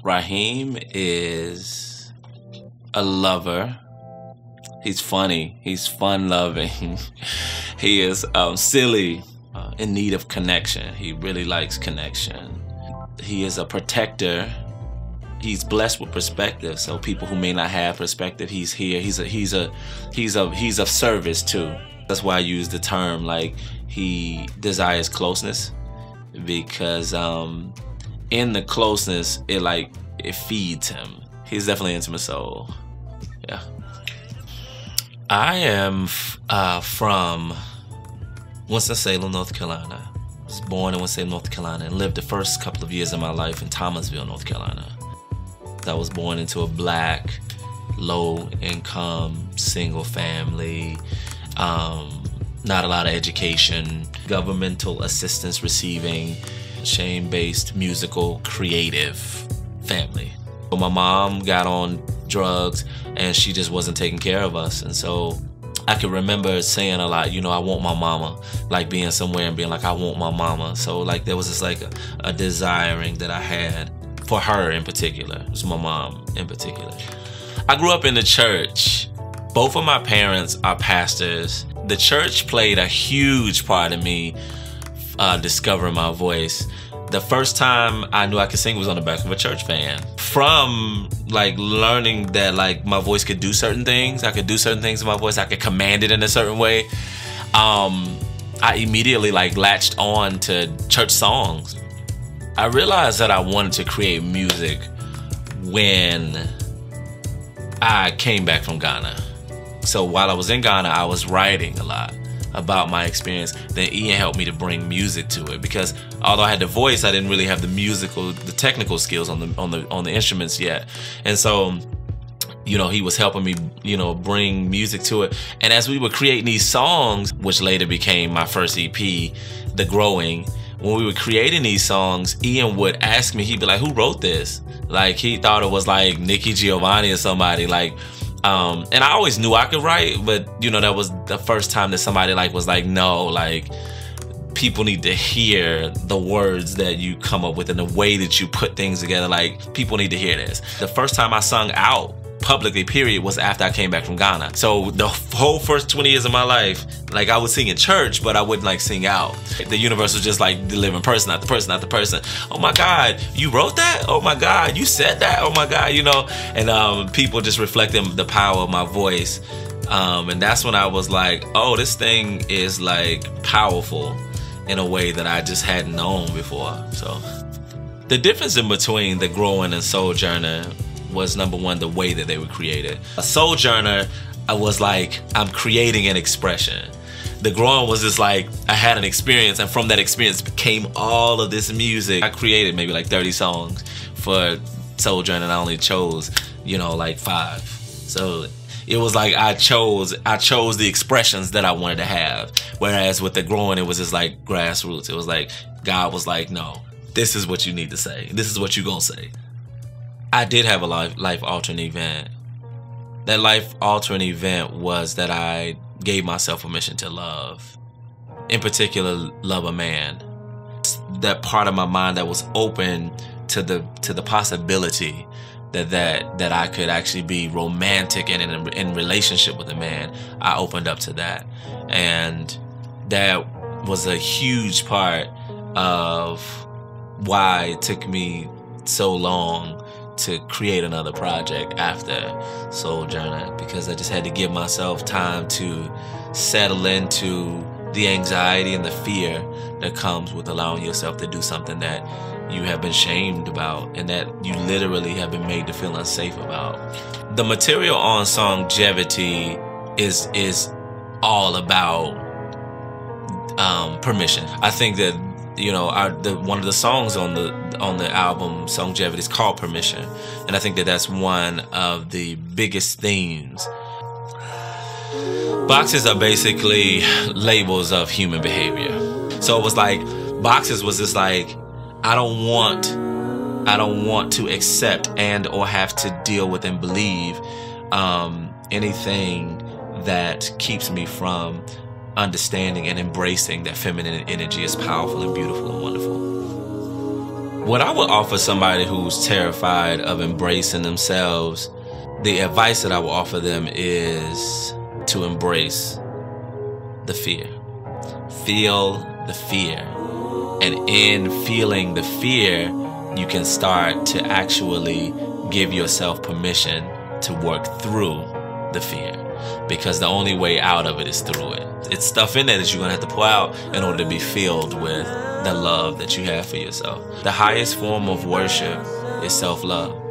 Raheem is a lover. He's funny. He's fun-loving. He is silly, in need of connection. He really likes connection. He is a protector. He's blessed with perspective. So people who may not have perspective, he's here. He's of service too. That's why I use the term like he desires closeness, because in the closeness it feeds him. He's definitely an intimate soul. Yeah. I am from Winston-Salem, North Carolina. I was born in Winston-Salem, North Carolina, and lived the first couple of years of my life in Thomasville, North Carolina. I was born into a black, low-income, single family, not a lot of education, governmental assistance receiving, shame-based, musical, creative family. My mom got on drugs and she just wasn't taking care of us. And so I can remember saying a lot, you know, I want my mama, like being somewhere and being like, I want my mama. So like there was this like a desiring that I had for her in particular. It was my mom in particular. I grew up in the church. Both of my parents are pastors. The church played a huge part in me discovering my voice. The first time I knew I could sing was on the back of a church van. From like learning that like my voice could do certain things, I could do certain things with my voice, I could command it in a certain way. I immediately like latched on to church songs. I realized that I wanted to create music when I came back from Ghana. So while I was in Ghana, I was writing a lot about my experience. Then Ian helped me to bring music to it, because although I had the voice, I didn't really have the technical skills on the instruments yet. And so, you know, he was helping me, you know, bring music to it. And as we were creating these songs, which later became my first EP, The Growing, when we were creating these songs, Ian would ask me, he'd be like, who wrote this? Like, he thought it was like Nikki Giovanni or somebody, like, and I always knew I could write, but you know, that was the first time that somebody like was like, no, like people need to hear the words that you come up with and the way that you put things together. Like people need to hear this. The first time I sung out publicly, period, was after I came back from Ghana. So the whole first 20 years of my life, like I would sing in church, but I wouldn't like sing out. The universe was just like the living person, not the person, not the person. Oh my God, you wrote that? Oh my God, you said that? Oh my God, you know? And people just reflecting the power of my voice. And that's when I was like, oh, this thing is like powerful in a way that I just hadn't known before. So the difference in between The Growing and Sojourner was, number one, the way that they were created. A Sojourner, I was like, I'm creating an expression. The Growing was just like, I had an experience, and from that experience came all of this music. I created maybe like 30 songs for Sojourner, and I only chose, you know, like 5. So it was like I chose the expressions that I wanted to have. Whereas with The Growing, it was just like grassroots. It was like, God was like, no, this is what you need to say. This is what you're gonna say. I did have a life-altering event. That life-altering event was that I gave myself permission to love. In particular, love a man. That part of my mind that was open to the possibility that I could actually be romantic and in relationship with a man. I opened up to that. And that was a huge part of why it took me so long to create another project after Sojourner, because I just had to give myself time to settle into the anxiety and the fear that comes with allowing yourself to do something that you have been shamed about and that you literally have been made to feel unsafe about. The material on Songevity is all about permission. I think that, you know, one of the songs on the album Songevity is called Permission, and I think that that's one of the biggest themes. Boxes are basically labels of human behavior. So it was like boxes was just like, I don't want to accept and or have to deal with and believe anything that keeps me from understanding and embracing that feminine energy is powerful and beautiful and wonderful. What I would offer somebody who's terrified of embracing themselves, the advice that I would offer them is to embrace the fear. Feel the fear. And in feeling the fear, you can start to actually give yourself permission to work through the fear. Because the only way out of it is through it. It's stuff in there that you're going to have to pull out in order to be filled with the love that you have for yourself. The highest form of worship is self-love.